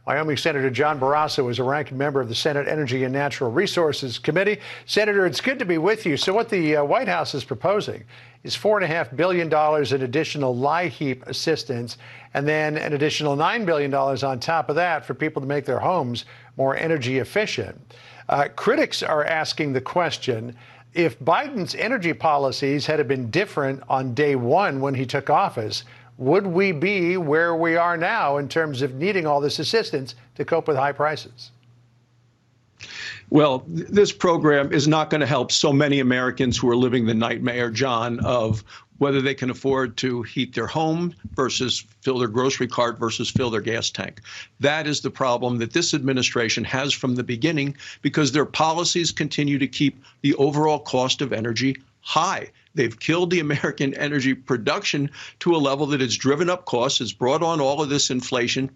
Wyoming Senator John Barrasso is a ranking member of the Senate Energy and Natural Resources Committee. Senator, it's good to be with you. So what the White House is proposing is $4.5 billion in additional LIHEAP assistance, and then an additional $9 billion on top of that for people to make their homes more energy efficient. Critics are asking the question, if Biden's energy policies had been different on day one when he took office, would we be where we are now in terms of needing all this assistance to cope with high prices? Well, this program is not going to help so many Americans who are living the nightmare, John, of whether they can afford to heat their home versus fill their grocery cart versus fill their gas tank. That is the problem that this administration has from the beginning, because their policies continue to keep the overall cost of energy high. They've killed the American energy production to a level that it's driven up costs. It's brought on all of this inflation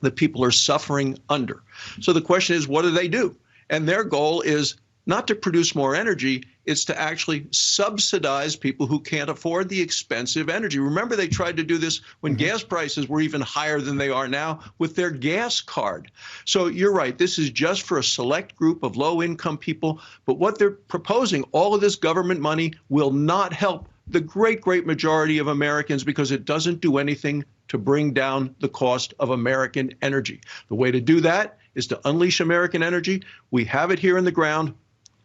that people are suffering under. So the question is, what do? And their goal is not to produce more energy, it's to actually subsidize people who can't afford the expensive energy. Remember, they tried to do this when gas prices were even higher than they are now with their gas card. So you're right, this is just for a select group of low-income people. But what they're proposing, all of this government money, will not help the great majority of Americans, because it doesn't do anything to bring down the cost of American energy. The way to do that is to unleash American energy. We have it here in the ground.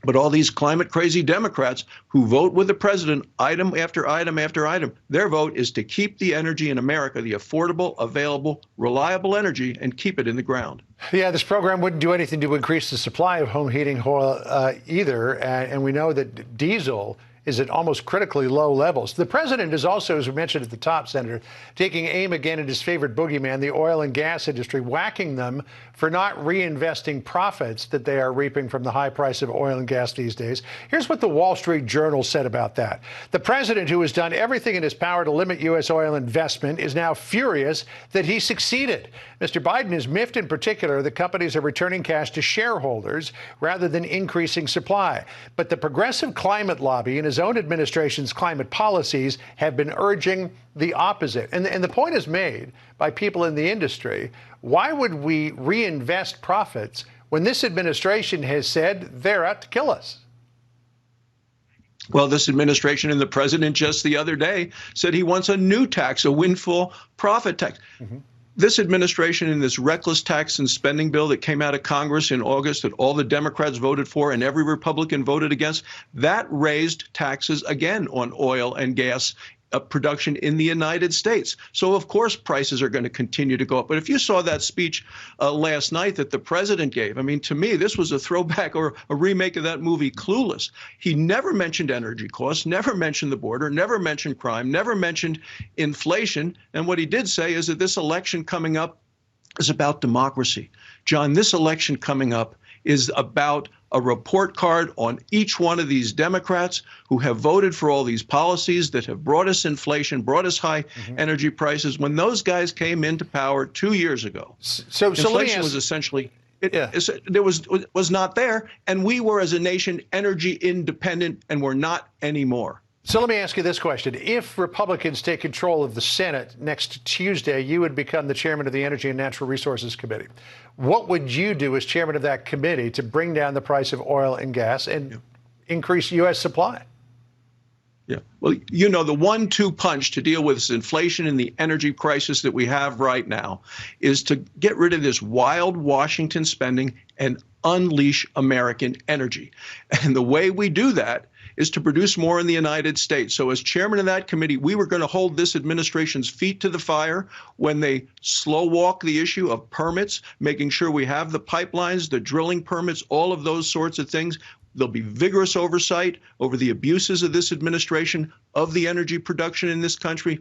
But all these climate-crazy Democrats who vote with the president item after item after item, their vote is to keep the energy in America, the affordable, available, reliable energy, and keep it in the ground. Yeah, this program wouldn't do anything to increase the supply of home heating oil either. And we know that diesel is at almost critically low levels. The president is also, as we mentioned at the top, Senator, taking aim again at his favorite boogeyman, the oil and gas industry, whacking them for not reinvesting profits that they are reaping from the high price of oil and gas these days. Here's what the Wall Street Journal said about that. The president, who has done everything in his power to limit U.S. oil investment, is now furious that he succeeded. Mr. Biden is miffed in particular that companies are returning cash to shareholders rather than increasing supply. But the progressive climate lobby and his own administration's climate policies have been urging the opposite. And the point is made by people in the industry. Why would we reinvest profits when this administration has said they're out to kill us? Well, this administration and the president just the other day said he wants a new tax, a windfall profit tax. This administration, in this reckless tax and spending bill that came out of Congress in August that all the Democrats voted for and every Republican voted against, that raised taxes again on oil and gas production in the United States. So, of course, prices are going to continue to go up. But if you saw that speech last night that the president gave, I mean, to me, this was a throwback or a remake of that movie Clueless. He never mentioned energy costs, never mentioned the border, never mentioned crime, never mentioned inflation. And what he did say is that this election coming up is about democracy. John, this election coming up is about a report card on each one of these Democrats who have voted for all these policies that have brought us inflation, brought us high energy prices. When those guys came into power 2 years ago, inflation was essentially, there was not there. And we were, as a nation, energy independent, and we're not anymore. So let me ask you this question. If Republicans take control of the Senate next Tuesday, you would become the chairman of the Energy and Natural Resources Committee. What would you do as chairman of that committee to bring down the price of oil and gas and increase U.S. supply? Yeah. Well, you know, the 1-2 punch to deal with this inflation and the energy crisis that we have right now is to get rid of this wild Washington spending and unleash American energy. And the way we do that is to produce more in the United States. So as chairman of that committee, we were going to hold this administration's feet to the fire when they slow walk the issue of permits, making sure we have the pipelines, the drilling permits, all of those sorts of things. There'll be vigorous oversight over the abuses of this administration of the energy production in this country.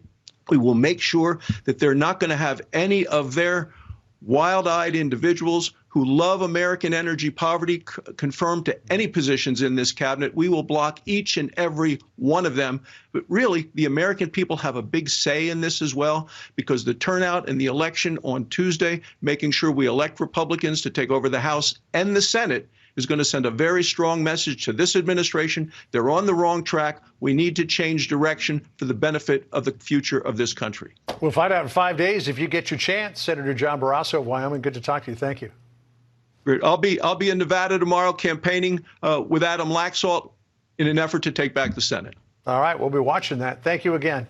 We will make sure that they're not going to have any of their wild-eyed individuals who love American energy poverty confirmed to any positions in this cabinet. We will block each and every one of them. But really, the American people have a big say in this as well, because the turnout in the election on Tuesday, making sure we elect Republicans to take over the House and the Senate, is going to send a very strong message to this administration. They're on the wrong track. We need to change direction for the benefit of the future of this country. We'll find out in 5 days if you get your chance. Senator John Barrasso of Wyoming, good to talk to you. Thank you. Great. I'll be in Nevada tomorrow campaigning with Adam Laxalt in an effort to take back the Senate. All right, we'll be watching that. Thank you again.